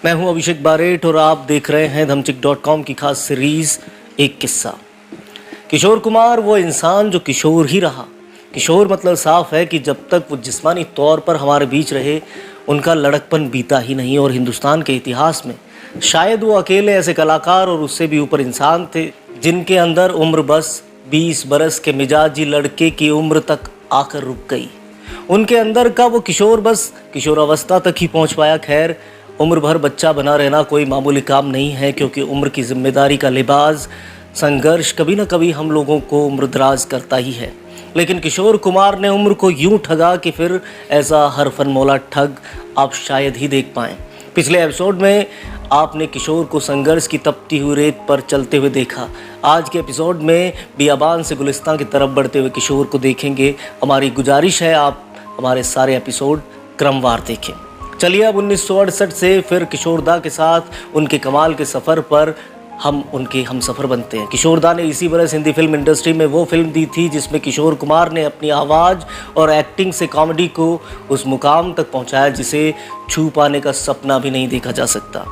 मैं हूं अभिषेक बारेट और आप देख रहे हैं धमचिक.com की खास सीरीज एक किस्सा। किशोर कुमार वो इंसान जो किशोर ही रहा। किशोर मतलब साफ है कि जब तक वो जिस्मानी तौर पर हमारे बीच रहे उनका लड़कपन बीता ही नहीं। और हिंदुस्तान के इतिहास में शायद वो अकेले ऐसे कलाकार और उससे भी ऊपर इंसान थे जिनके अंदर उम्र बस 20 बरस के मिजाजी लड़के की उम्र तक आकर रुक गई। उनके अंदर का वो किशोर बस किशोरावस्था तक ही पहुंच पाया। खैर, उम्र भर बच्चा बना रहना कोई मामूली काम नहीं है, क्योंकि उम्र की जिम्मेदारी का लिबास संघर्ष कभी न कभी हम लोगों को उम्रदराज करता ही है। लेकिन किशोर कुमार ने उम्र को यूं ठगा कि फिर ऐसा हर फनमौला ठग आप शायद ही देख पाएं। पिछले एपिसोड में आपने किशोर को संघर्ष की तपती हुई रेत पर चलते हुए देखा। आज के एपिसोड में बियाबान से गुलिस्तान की तरफ बढ़ते हुए किशोर को देखेंगे। हमारी गुजारिश है आप हमारे सारे एपिसोड क्रमवार देखें। चलिए अब 1968 से फिर किशोरदा के साथ उनके कमाल के सफ़र पर हम उनके हम सफ़र बनते हैं। किशोरदा ने इसी बरस हिंदी फिल्म इंडस्ट्री में वो फिल्म दी थी जिसमें किशोर कुमार ने अपनी आवाज़ और एक्टिंग से कॉमेडी को उस मुकाम तक पहुंचाया जिसे छू पाने का सपना भी नहीं देखा जा सकता।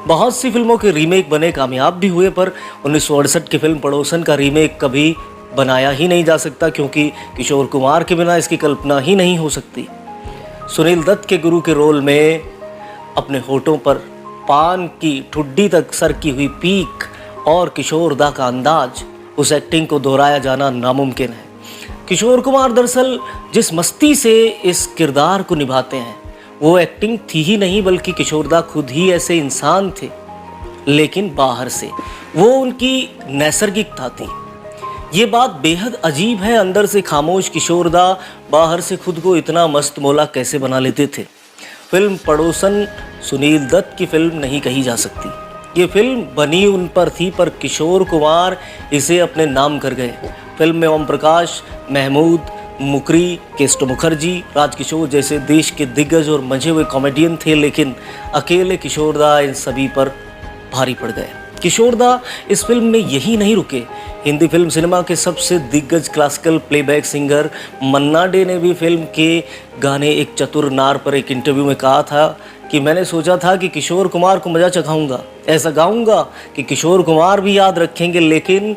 बहुत सी फिल्मों के रीमेक बने, कामयाब भी हुए, पर 1968 की फिल्म पड़ोसन का रीमेक कभी बनाया ही नहीं जा सकता, क्योंकि किशोर कुमार के बिना इसकी कल्पना ही नहीं हो सकती। सुनील दत्त के गुरु के रोल में अपने होठों पर पान की ठुड्डी तक सरकी हुई पीक और किशोरदा का अंदाज, उस एक्टिंग को दोहराया जाना नामुमकिन है। किशोर कुमार दरअसल जिस मस्ती से इस किरदार को निभाते हैं वो एक्टिंग थी ही नहीं, बल्कि किशोरदा खुद ही ऐसे इंसान थे, लेकिन बाहर से वो उनकी नैसर्गिकता थी। ये बात बेहद अजीब है। अंदर से खामोश किशोरदा बाहर से खुद को इतना मस्त मौला कैसे बना लेते थे। फिल्म पड़ोसन सुनील दत्त की फिल्म नहीं कही जा सकती। ये फिल्म बनी उन पर थी, पर किशोर कुमार इसे अपने नाम कर गए। फिल्म में ओम प्रकाश, महमूद, मुकरी, केस्टो मुखर्जी, राजकिशोर जैसे देश के दिग्गज और मंझे हुए कॉमेडियन थे, लेकिन अकेले किशोरदा इन सभी पर भारी पड़ गए। किशोरदा इस फिल्म में यही नहीं रुके। हिंदी फिल्म सिनेमा के सबसे दिग्गज क्लासिकल प्लेबैक सिंगर मन्ना डे ने भी फिल्म के गाने एक चतुर नार पर एक इंटरव्यू में कहा था कि मैंने सोचा था कि किशोर कुमार को मजा चखाऊंगा, ऐसा गाऊंगा कि किशोर कुमार भी याद रखेंगे, लेकिन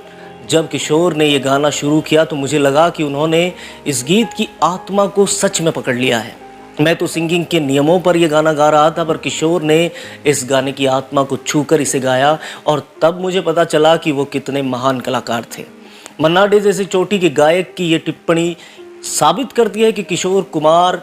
जब किशोर ने ये गाना शुरू किया तो मुझे लगा कि उन्होंने इस गीत की आत्मा को सच में पकड़ लिया है। मैं तो सिंगिंग के नियमों पर यह गाना गा रहा था, पर किशोर ने इस गाने की आत्मा को छूकर इसे गाया और तब मुझे पता चला कि वो कितने महान कलाकार थे। मन्ना डे जैसे चोटी के गायक की ये टिप्पणी साबित करती है कि किशोर कुमार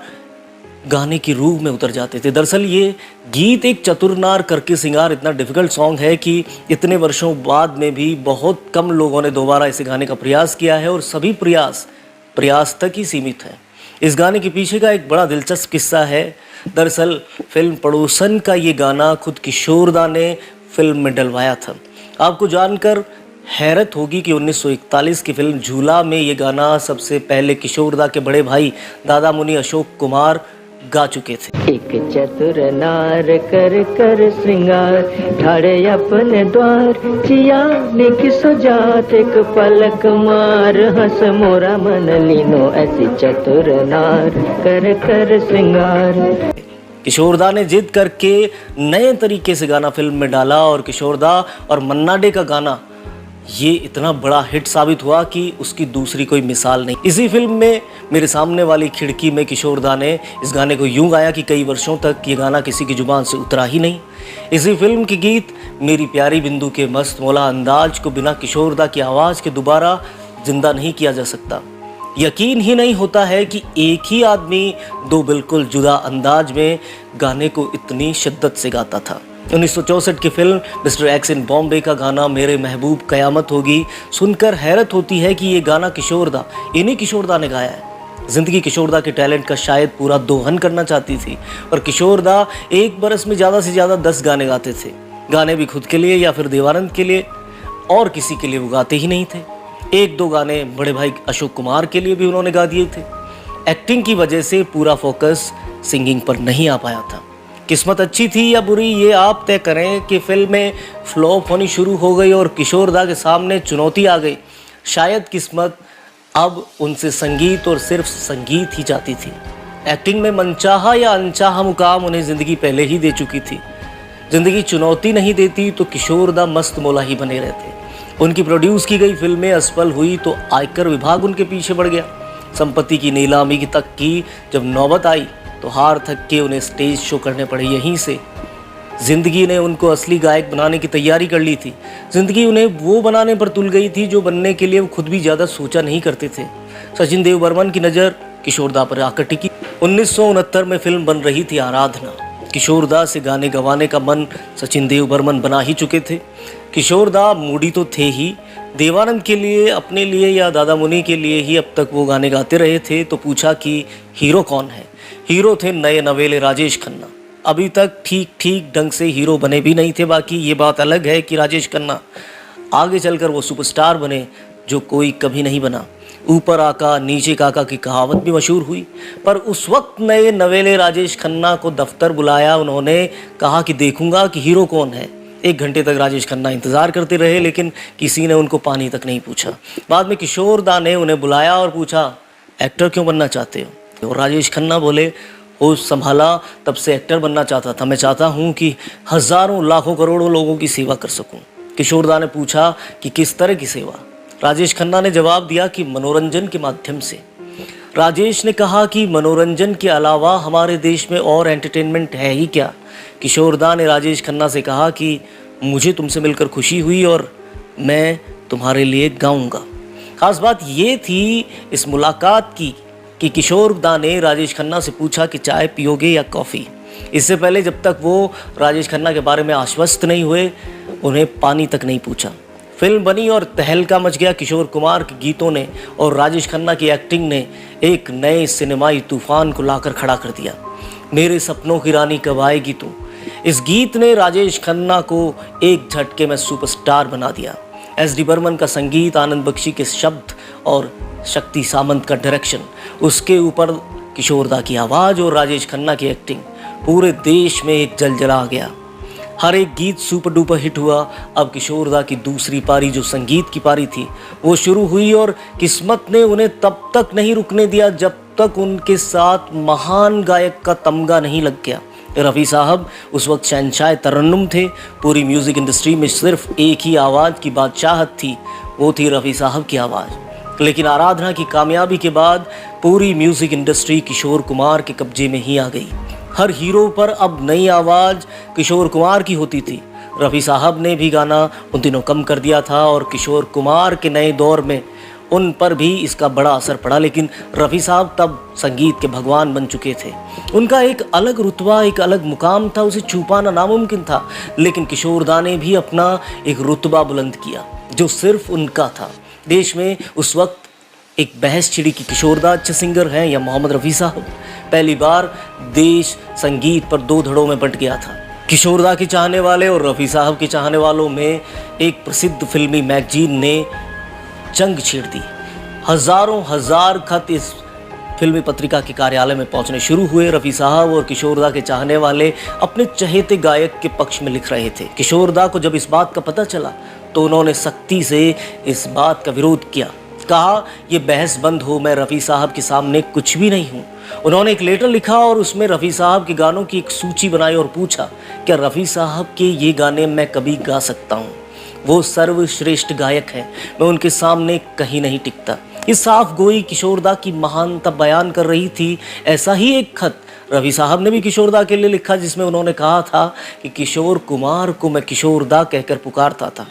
गाने की रूह में उतर जाते थे। दरअसल ये गीत एक चतुरनार करके सिंगार इतना डिफ़िकल्ट सॉन्ग है कि इतने वर्षों बाद में भी बहुत कम लोगों ने दोबारा इसे गाने का प्रयास किया है और सभी प्रयास तक ही सीमित है। इस गाने के पीछे का एक बड़ा दिलचस्प किस्सा है। दरअसल फिल्म पड़ोसन का ये गाना खुद किशोरदा ने फिल्म में डलवाया था। आपको जानकर हैरत होगी कि 1941 की फिल्म झूला में ये गाना सबसे पहले किशोरदा के बड़े भाई दादा मुनि अशोक कुमार गा चुके थे। एक चतुर नार कर कर श्रृंगार ठाड़े अपने द्वार चिया लिख सुजात एक पलक मार हंस मोरा मन लीनो ऐसी चतुर नार कर कर श्रृंगार। किशोरदा ने जिद करके नए तरीके से गाना फिल्म में डाला और किशोरदा और मन्ना डे का गाना ये इतना बड़ा हिट साबित हुआ कि उसकी दूसरी कोई मिसाल नहीं। इसी फिल्म में मेरे सामने वाली खिड़की में किशोरदा ने इस गाने को यूं गाया कि कई वर्षों तक ये गाना किसी की जुबान से उतरा ही नहीं। इसी फिल्म के गीत मेरी प्यारी बिंदु के मस्त मौला अंदाज को बिना किशोरदा की आवाज़ के दोबारा जिंदा नहीं किया जा सकता। यकीन ही नहीं होता है कि एक ही आदमी दो बिल्कुल जुदा अंदाज में गाने को इतनी शिद्दत से गाता था। 1964 की फिल्म मिस्टर एक्स इन बॉम्बे का गाना मेरे महबूब कयामत होगी सुनकर हैरत होती है कि ये गाना इन्हीं किशोरदा ने गाया है। ज़िंदगी किशोरदा के टैलेंट का शायद पूरा दोहन करना चाहती थी, पर किशोरदा एक बरस में ज़्यादा से ज़्यादा 10 गाने गाते थे। गाने भी खुद के लिए या फिर देवानंद के लिए, और किसी के लिए वो गाते ही नहीं थे। एक दो गाने बड़े भाई अशोक कुमार के लिए भी उन्होंने गा दिए थे। एक्टिंग की वजह से पूरा फोकस सिंगिंग पर नहीं आ पाया था। किस्मत अच्छी थी या बुरी ये आप तय करें कि फिल्म में फ्लॉप होनी शुरू हो गई और किशोरदा के सामने चुनौती आ गई। शायद किस्मत अब उनसे संगीत और सिर्फ संगीत ही चाहती थी। एक्टिंग में मनचाहा या अनचाहा मुकाम उन्हें ज़िंदगी पहले ही दे चुकी थी। जिंदगी चुनौती नहीं देती तो किशोरदा मस्त मौला ही बने रहते। उनकी प्रोड्यूस की गई फिल्में असफल हुई तो आयकर विभाग उनके पीछे पड़ गया। संपत्ति की नीलामी की तक की जब नौबत आई तो हार थक के उन्हें स्टेज शो करने पड़े। यहीं से जिंदगी ने उनको असली गायक बनाने की तैयारी कर ली थी। जिंदगी उन्हें वो बनाने पर तुल गई थी जो बनने के लिए वो खुद भी ज़्यादा सोचा नहीं करते थे। सचिन देव बर्मन की नज़र किशोरदा पर आकर टिकी। 1969 में फिल्म बन रही थी आराधना। किशोरदा से गाने गवाने का मन सचिन देव बर्मन बना ही चुके थे। किशोरदा मूडी तो थे ही, देवानंद के लिए, अपने लिए या दादा मुनि के लिए ही अब तक वो गाने गाते रहे थे। तो पूछा कि हीरो कौन है। हीरो थे नए नवेले राजेश खन्ना। अभी तक ठीक ढंग से हीरो बने भी नहीं थे। बाकी ये बात अलग है कि राजेश खन्ना आगे चलकर वो सुपरस्टार बने जो कोई कभी नहीं बना। ऊपर आका नीचे काका की कहावत भी मशहूर हुई। पर उस वक्त नए नवेले राजेश खन्ना को दफ्तर बुलाया। उन्होंने कहा कि देखूंगा कि हीरो कौन है। 1 घंटे तक राजेश खन्ना इंतज़ार करते रहे लेकिन किसी ने उनको पानी तक नहीं पूछा। बाद में किशोरदा ने उन्हें बुलाया और पूछा, एक्टर क्यों बनना चाहते हो। और राजेश खन्ना बोले, होश संभाला तब से एक्टर बनना चाहता था। मैं चाहता हूँ कि हज़ारों लाखों करोड़ों लोगों की सेवा कर सकूँ। किशोरदा ने पूछा कि किस तरह की सेवा। राजेश खन्ना ने जवाब दिया कि मनोरंजन के माध्यम से। राजेश ने कहा कि मनोरंजन के अलावा हमारे देश में और एंटरटेनमेंट है ही क्या। किशोरदा ने राजेश खन्ना से कहा कि मुझे तुमसे मिलकर खुशी हुई और मैं तुम्हारे लिए गाऊंगा। खास बात ये थी इस मुलाकात की कि किशोरदा ने राजेश खन्ना से पूछा कि चाय पियोगे या कॉफ़ी। इससे पहले जब तक वो राजेश खन्ना के बारे में आश्वस्त नहीं हुए उन्हें पानी तक नहीं पूछा। फिल्म बनी और तहलका मच गया। किशोर कुमार के गीतों ने और राजेश खन्ना की एक्टिंग ने एक नए सिनेमाई तूफान को लाकर खड़ा कर दिया। मेरे सपनों की रानी कब आएगी तू, इस गीत ने राजेश खन्ना को एक झटके में सुपरस्टार बना दिया। एस डी बर्मन का संगीत, आनंद बख्शी के शब्द और शक्ति सामंत का डायरेक्शन, उसके ऊपर किशोरदा की आवाज़ और राजेश खन्ना की एक्टिंग, पूरे देश में एक जलजला आ गया। हर एक गीत सुपर डुपर हिट हुआ। अब किशोरदा की दूसरी पारी जो संगीत की पारी थी वो शुरू हुई और किस्मत ने उन्हें तब तक नहीं रुकने दिया जब तक उनके साथ महान गायक का तमगा नहीं लग गया। रफ़ी साहब उस वक्त शहंशाह तरन्नुम थे। पूरी म्यूज़िक इंडस्ट्री में सिर्फ एक ही आवाज़ की बादशाहत थी, वो थी रफ़ी साहब की आवाज़। लेकिन आराधना की कामयाबी के बाद पूरी म्यूज़िक इंडस्ट्री किशोर कुमार के कब्जे में ही आ गई। हर हीरो पर अब नई आवाज़ किशोर कुमार की होती थी। रफ़ी साहब ने भी गाना उन दिनों कम कर दिया था और किशोर कुमार के नए दौर में उन पर भी इसका बड़ा असर पड़ा। लेकिन रफ़ी साहब तब संगीत के भगवान बन चुके थे। उनका एक अलग रुतबा, एक अलग मुकाम था, उसे छुपाना नामुमकिन था। लेकिन किशोरदा ने भी अपना एक रुतबा बुलंद किया जो सिर्फ उनका था। देश में उस वक्त एक बहस छिड़ी कि किशोरदा अच्छे सिंगर हैं या मोहम्मद रफ़ी साहब। पहली बार देश संगीत पर 2 धड़ों में बंट गया था। किशोरदा के चाहने वाले और रफ़ी साहब के चाहने वालों में एक प्रसिद्ध फिल्मी मैगजीन ने जंग छेड़ दी। हजार खत इस फिल्मी पत्रिका के कार्यालय में पहुंचने शुरू हुए। रफ़ी साहब और किशोरदा के चाहने वाले अपने चहेते गायक के पक्ष में लिख रहे थे। किशोरदा को जब इस बात का पता चला तो उन्होंने सख्ती से इस बात का विरोध किया। कहा, ये बहस बंद हो, मैं रफ़ी साहब के सामने कुछ भी नहीं हूँ। उन्होंने एक लेटर लिखा और उसमें रफ़ी साहब के गानों की एक सूची बनाई और पूछा, क्या रफ़ी साहब के ये गाने मैं कभी गा सकता हूँ। वो सर्वश्रेष्ठ गायक हैं, मैं उनके सामने कहीं नहीं टिकता। इस साफ गोई किशोरदा की महानता बयान कर रही थी। ऐसा ही एक खत रफ़ी साहब ने भी किशोरदा के लिए लिखा जिसमें उन्होंने कहा था कि किशोर कुमार को मैं किशोरदा कहकर पुकारता था।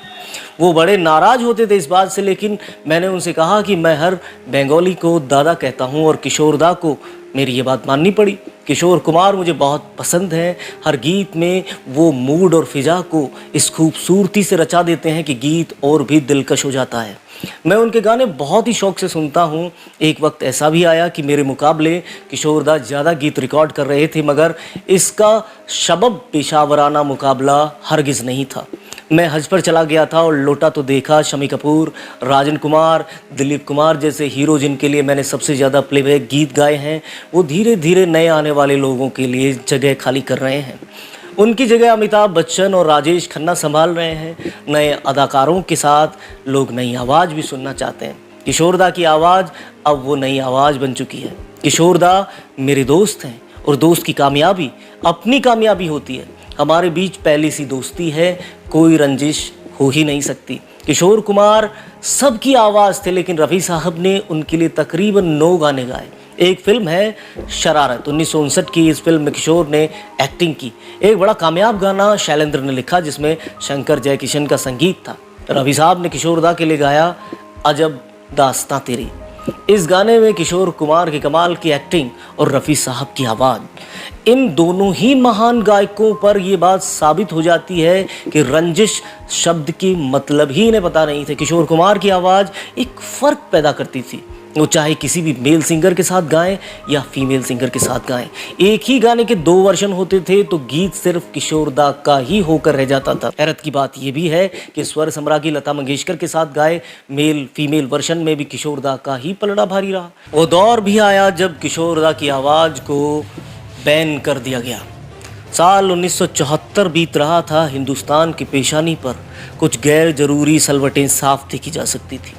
वो बड़े नाराज़ होते थे इस बात से, लेकिन मैंने उनसे कहा कि मैं हर बंगाली को दादा कहता हूँ और किशोरदा को मेरी ये बात माननी पड़ी। किशोर कुमार मुझे बहुत पसंद हैं। हर गीत में वो मूड और फिजा को इस खूबसूरती से रचा देते हैं कि गीत और भी दिलकश हो जाता है। मैं उनके गाने बहुत ही शौक़ से सुनता हूँ। एक वक्त ऐसा भी आया कि मेरे मुकाबले किशोरदा ज़्यादा गीत रिकॉर्ड कर रहे थे, मगर इसका सबब पेशावराना मुकाबला हरगिज़ नहीं था। मैं हज पर चला गया था और लौटा तो देखा शम्मी कपूर, राजन कुमार, दिलीप कुमार जैसे हीरो जिनके लिए मैंने सबसे ज़्यादा प्लेबैक गीत गाए हैं, वो धीरे धीरे नए आने वाले लोगों के लिए जगह खाली कर रहे हैं। उनकी जगह अमिताभ बच्चन और राजेश खन्ना संभाल रहे हैं। नए अदाकारों के साथ लोग नई आवाज़ भी सुनना चाहते हैं। किशोरदा की आवाज़ अब वो नई आवाज़ बन चुकी है। किशोरदा मेरे दोस्त हैं और दोस्त की कामयाबी अपनी कामयाबी होती है। हमारे बीच पहली सी दोस्ती है, कोई रंजिश हो ही नहीं सकती। किशोर कुमार सबकी आवाज़ थे, लेकिन रफ़ी साहब ने उनके लिए तकरीबन 9 गाने गाए। एक फिल्म है शरारत, 1959 की। इस फिल्म में किशोर ने एक्टिंग की। एक बड़ा कामयाब गाना शैलेंद्र ने लिखा, जिसमें शंकर जयकिशन का संगीत था। रफ़ी साहब ने किशोर दा के लिए गाया अजब दास्तां तेरी। इस गाने में किशोर कुमार की कमाल की एक्टिंग और रफ़ी साहब की आवाज़, इन दोनों ही महान गायकों पर यह बात साबित हो जाती है कि रंजिश शब्द की मतलब ही इन्हें पता नहीं थे। किशोर कुमार की आवाज़ एक फ़र्क पैदा करती थी, वो चाहे किसी भी मेल सिंगर के साथ गाएं या फीमेल सिंगर के साथ गाएं। एक ही गाने के 2 वर्जन होते थे तो गीत सिर्फ किशोर दा का ही होकर रह जाता था। हैरत की बात यह भी है कि स्वर सम्राज्ञी लता मंगेशकर के साथ गाए मेल फीमेल वर्जन में भी किशोर दा का ही पलड़ा भारी रहा। वो दौर भी आया जब किशोर दा की आवाज़ को बैन कर दिया गया। साल 1974 बीत रहा था। हिंदुस्तान की पेशानी पर कुछ गैर जरूरी सलवटें साफ देखी जा सकती थी।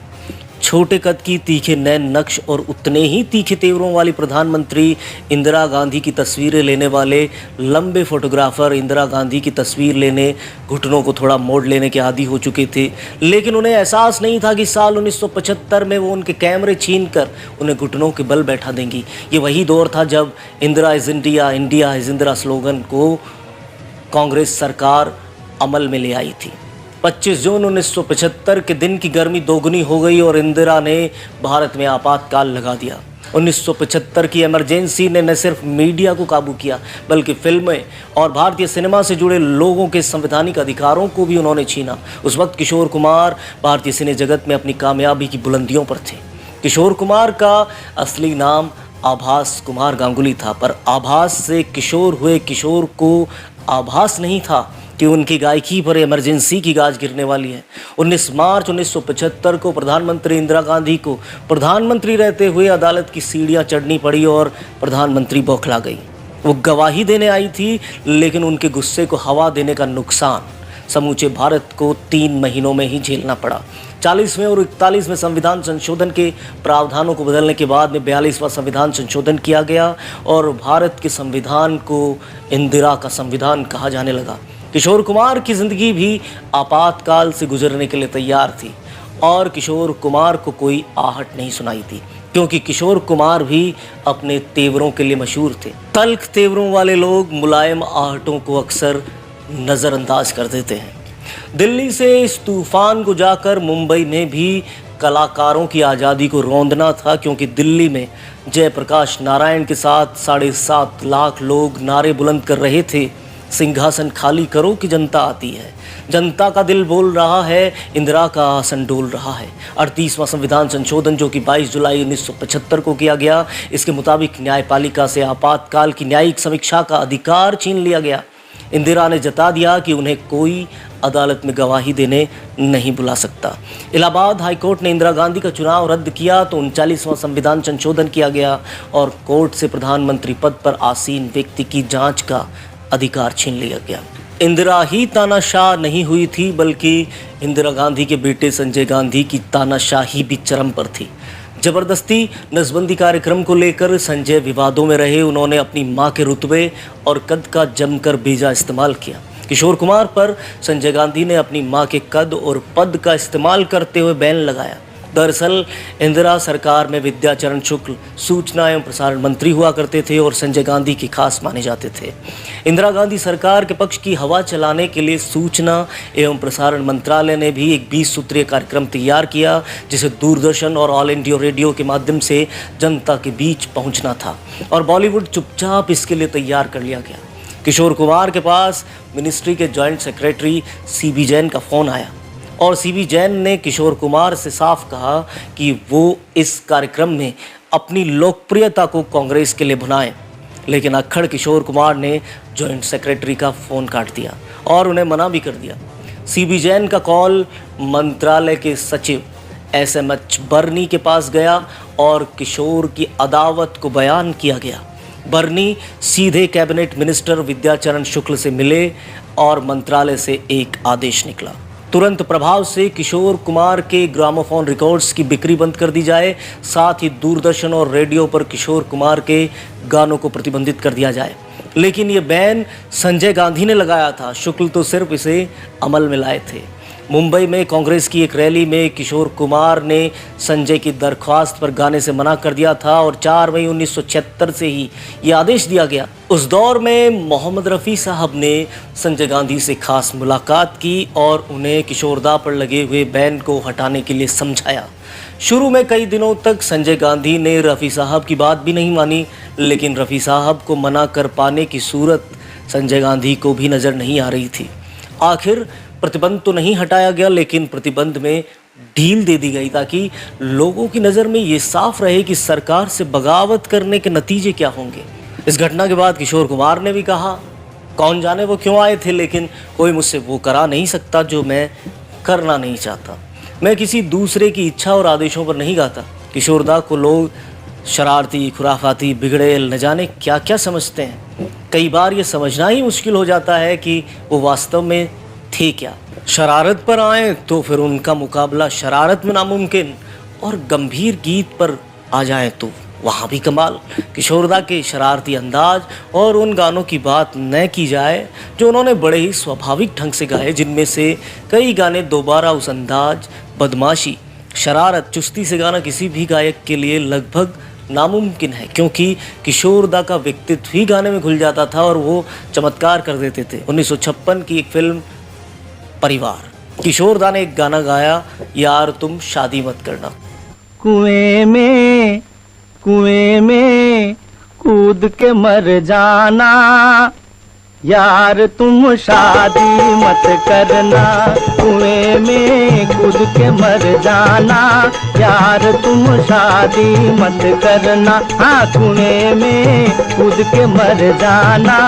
छोटे कद की, तीखे नैन नक्श और उतने ही तीखे तेवरों वाली प्रधानमंत्री इंदिरा गांधी की तस्वीरें लेने वाले लंबे फोटोग्राफर इंदिरा गांधी की तस्वीर लेने घुटनों को थोड़ा मोड़ लेने के आदी हो चुके थे, लेकिन उन्हें एहसास नहीं था कि साल 1975 में वो उनके कैमरे छीनकर उन्हें घुटनों के बल बैठा देंगी। ये वही दौर था जब Indira is India, India is Indira slogan को कांग्रेस सरकार अमल में ले आई थी। 25 जून 1975 के दिन की गर्मी दोगुनी हो गई और इंदिरा ने भारत में आपातकाल लगा दिया। 1975 की इमरजेंसी ने न सिर्फ मीडिया को काबू किया, बल्कि फिल्में और भारतीय सिनेमा से जुड़े लोगों के संवैधानिक अधिकारों को भी उन्होंने छीना। उस वक्त किशोर कुमार भारतीय सिने जगत में अपनी कामयाबी की बुलंदियों पर थे। किशोर कुमार का असली नाम आभास कुमार गांगुली था, पर आभास से किशोर हुए। किशोर को आभास नहीं था कि उनकी गायकी पर इमरजेंसी की गाज गिरने वाली है। 19 मार्च 1975 को प्रधानमंत्री इंदिरा गांधी को प्रधानमंत्री रहते हुए अदालत की सीढ़ियां चढ़नी पड़ी और प्रधानमंत्री बौखला गई। वो गवाही देने आई थी, लेकिन उनके गुस्से को हवा देने का नुकसान समूचे भारत को 3 महीनों में ही झेलना पड़ा। 40वें और 41वें संविधान संशोधन के प्रावधानों को बदलने के बाद में 42वां संविधान संशोधन किया गया और भारत के संविधान को इंदिरा का संविधान कहा जाने लगा। किशोर कुमार की ज़िंदगी भी आपातकाल से गुजरने के लिए तैयार थी और किशोर कुमार को कोई आहट नहीं सुनाई थी, क्योंकि किशोर कुमार भी अपने तेवरों के लिए मशहूर थे। तल्ख तेवरों वाले लोग मुलायम आहटों को अक्सर नज़रअंदाज कर देते हैं। दिल्ली से इस तूफान को जाकर मुंबई में भी कलाकारों की आज़ादी को रौंदना था, क्योंकि दिल्ली में जयप्रकाश नारायण के साथ 7.5 लाख लोग नारे बुलंद कर रहे थे, सिंहासन खाली करो कि जनता आती है। जनता का दिल बोल रहा है, इंदिरा का आसन डोल रहा है। 38वां संविधान संशोधन जो कि 22 जुलाई 1975 को किया गया, इसके मुताबिक न्यायपालिका से आपातकाल की न्यायिक समीक्षा का अधिकार छीन लिया गया। इंदिरा ने जता दिया कि उन्हें कोई अदालत में गवाही देने नहीं बुला सकता। इलाहाबाद हाईकोर्ट ने इंदिरा गांधी का चुनाव रद्द किया तो 39वां संविधान संशोधन किया गया और कोर्ट से प्रधानमंत्री पद पर आसीन व्यक्ति की जांच का अधिकार छीन लिया गया। इंदिरा ही तानाशाह नहीं हुई थी, बल्कि इंदिरा गांधी के बेटे संजय गांधी की तानाशाही भी चरम पर थी। जबरदस्ती नसबंदी कार्यक्रम को लेकर संजय विवादों में रहे। उन्होंने अपनी मां के रुतबे और कद का जमकर बेजा इस्तेमाल किया। किशोर कुमार पर संजय गांधी ने अपनी मां के कद और पद का इस्तेमाल करते हुए बैन लगाया। दरअसल इंदिरा सरकार में विद्याचरण शुक्ल सूचना एवं प्रसारण मंत्री हुआ करते थे और संजय गांधी के खास माने जाते थे। इंदिरा गांधी सरकार के पक्ष की हवा चलाने के लिए सूचना एवं प्रसारण मंत्रालय ने भी एक 20 सूत्रीय कार्यक्रम तैयार किया, जिसे दूरदर्शन और ऑल इंडिया रेडियो के माध्यम से जनता के बीच पहुंचना था और बॉलीवुड चुपचाप इसके लिए तैयार कर लिया गया। किशोर कुमार के पास मिनिस्ट्री के जॉइंट सेक्रेटरी सीबी जैन का फ़ोन आया और सीबी जैन ने किशोर कुमार से साफ कहा कि वो इस कार्यक्रम में अपनी लोकप्रियता को कांग्रेस के लिए भुनाएं, लेकिन अक्खड़ किशोर कुमार ने जॉइंट सेक्रेटरी का फ़ोन काट दिया और उन्हें मना भी कर दिया। सीबी जैन का कॉल मंत्रालय के सचिव एसएमएच बर्नी के पास गया और किशोर की अदावत को बयान किया गया। बर्नी सीधे कैबिनेट मिनिस्टर विद्याचरण शुक्ल से मिले और मंत्रालय से एक आदेश निकला। तुरंत प्रभाव से किशोर कुमार के ग्रामोफोन रिकॉर्ड्स की बिक्री बंद कर दी जाए, साथ ही दूरदर्शन और रेडियो पर किशोर कुमार के गानों को प्रतिबंधित कर दिया जाए। लेकिन ये बैन संजय गांधी ने लगाया था, शुक्ल तो सिर्फ इसे अमल में लाए थे। मुंबई में कांग्रेस की एक रैली में किशोर कुमार ने संजय की दरख्वास्त पर गाने से मना कर दिया था और 4 मई 1976 से ही ये आदेश दिया गया। उस दौर में मोहम्मद रफ़ी साहब ने संजय गांधी से खास मुलाकात की और उन्हें किशोरदा पर लगे हुए बैन को हटाने के लिए समझाया। शुरू में कई दिनों तक संजय गांधी ने रफ़ी साहब की बात भी नहीं मानी, लेकिन रफ़ी साहब को मना कर पाने की सूरत संजय गांधी को भी नज़र नहीं आ रही थी। आखिर प्रतिबंध तो नहीं हटाया गया, लेकिन प्रतिबंध में ढील दे दी गई ताकि लोगों की नज़र में ये साफ रहे कि सरकार से बगावत करने के नतीजे क्या होंगे। इस घटना के बाद किशोर कुमार ने भी कहा, कौन जाने वो क्यों आए थे, लेकिन कोई मुझसे वो करा नहीं सकता जो मैं करना नहीं चाहता। मैं किसी दूसरे की इच्छा और आदेशों पर नहीं गाता। किशोरदा को लोग शरारती, खुराफाती, बिगड़े, न जाने क्या क्या समझते हैं। कई बार ये समझना ही मुश्किल हो जाता है कि वो वास्तव में थे क्या। शरारत पर आए तो फिर उनका मुकाबला शरारत में नामुमकिन, और गंभीर गीत पर आ जाएं तो वहाँ भी कमाल। किशोरदा के शरारती अंदाज और उन गानों की बात न की जाए जो उन्होंने बड़े ही स्वाभाविक ढंग से गाए, जिनमें से कई गाने दोबारा उस अंदाज, बदमाशी, शरारत, चुस्ती से गाना किसी भी गायक के लिए लगभग नामुमकिन है, क्योंकि किशोरदा का व्यक्तित्व ही गाने में घुल जाता था और वो चमत्कार कर देते थे। 1956 की एक फिल्म परिवार, किशोरदा ने एक गाना गाया, यार तुम शादी मत करना। कुएं में कूद के मर जाना, यार तुम शादी मत करना। कुएं में कूद के मर जाना, यार तुम शादी मत करना। हाँ, कुएं में कूद के मर जाना,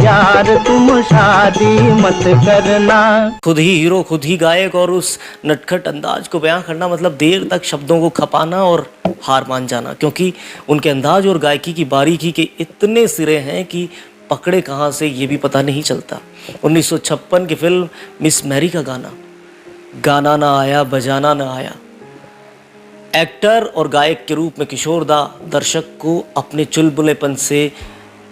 यार तुम शादी मत करना। खुद ही हीरो, खुद ही गायक, और उस नटखट अंदाज को बयां करना मतलब देर तक शब्दों को खपाना और हार मान जाना, क्योंकि उनके अंदाज और गायकी की बारीकी के इतने सिरे हैं कि पकड़े कहाँ से ये भी पता नहीं चलता। 1956 की फिल्म मिस मैरी का गाना, गाना ना आया बजाना ना आया। एक्टर और गायक के रूप में किशोरदा दर्शक को अपने चुलबुलेपन से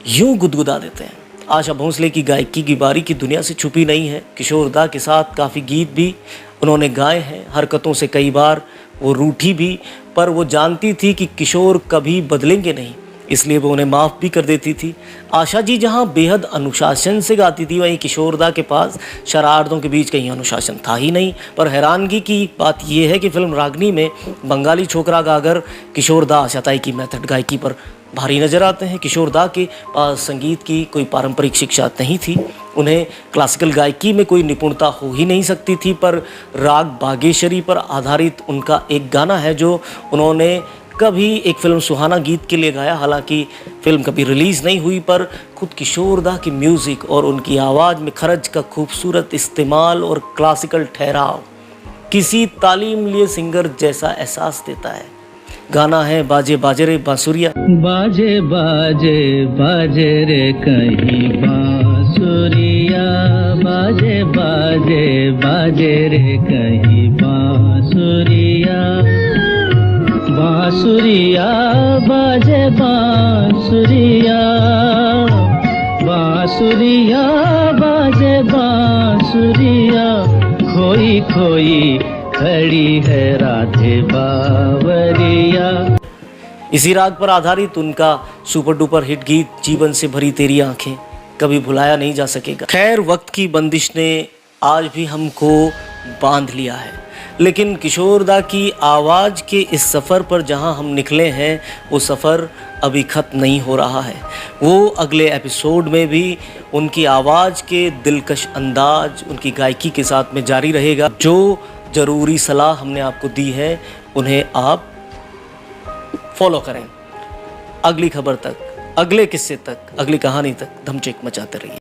यूं गुदगुदा देते हैं। आशा भोसले की गायकी की बारीकी दुनिया से छुपी नहीं है। किशोरदा के साथ काफ़ी गीत भी उन्होंने गाए हैं। हरकतों से कई बार वो रूठी भी, पर वो जानती थी कि किशोर कभी बदलेंगे नहीं, इसलिए वो उन्हें माफ़ भी कर देती थी। आशा जी जहाँ बेहद अनुशासन से गाती थी, वहीं किशोरदा के पास शरारतों के बीच कहीं अनुशासन था ही नहीं। पर हैरानगी की बात यह है कि फिल्म रागनी में बंगाली छोकरा गागर किशोरदा आशाताई की मेथड गायकी पर भारी नज़र आते हैं। किशोरदा के पास संगीत की कोई पारंपरिक शिक्षा नहीं थी, उन्हें क्लासिकल गायकी में कोई निपुणता हो ही नहीं सकती थी, पर राग बागेश्वरी पर आधारित उनका एक गाना है जो उन्होंने कभी एक फिल्म सुहाना गीत के लिए गाया। हालांकि फिल्म कभी रिलीज़ नहीं हुई, पर खुद किशोरदा की म्यूज़िक और उनकी आवाज़ में खरज का खूबसूरत इस्तेमाल और क्लासिकल ठहराव किसी तालीम लिए सिंगर जैसा एहसास देता है। गाना है बाजे बाजे रे बांसुरिया। बाजे बाजे बाजे रे कहीं बांसुरिया, बाजे बाजे बाजे रे कहीं बांसुरिया। बांसुरिया बाजे बांसुरिया, बांसुरिया बाजे बांसुरिया। खोई खोई खड़ी है राधे बावरिया। इसी राग पर आधारित उनका सुपर डुपर हिट गीत जीवन से भरी तेरी आंखें कभी भुलाया नहीं जा सकेगा। खैर, वक्त की बंदिश ने आज भी हमको बांध लिया है, लेकिन किशोरदा की आवाज़ के इस सफ़र पर जहां हम निकले हैं वो सफ़र अभी ख़त्म नहीं हो रहा है। वो अगले एपिसोड में भी उनकी आवाज़ के दिलकश अंदाज, उनकी गायकी के साथ में जारी रहेगा। जो ज़रूरी सलाह हमने आपको दी है उन्हें आप फॉलो करें। अगली खबर तक, अगले किस्से तक, अगली कहानी तक धमचक मचाते रहिए।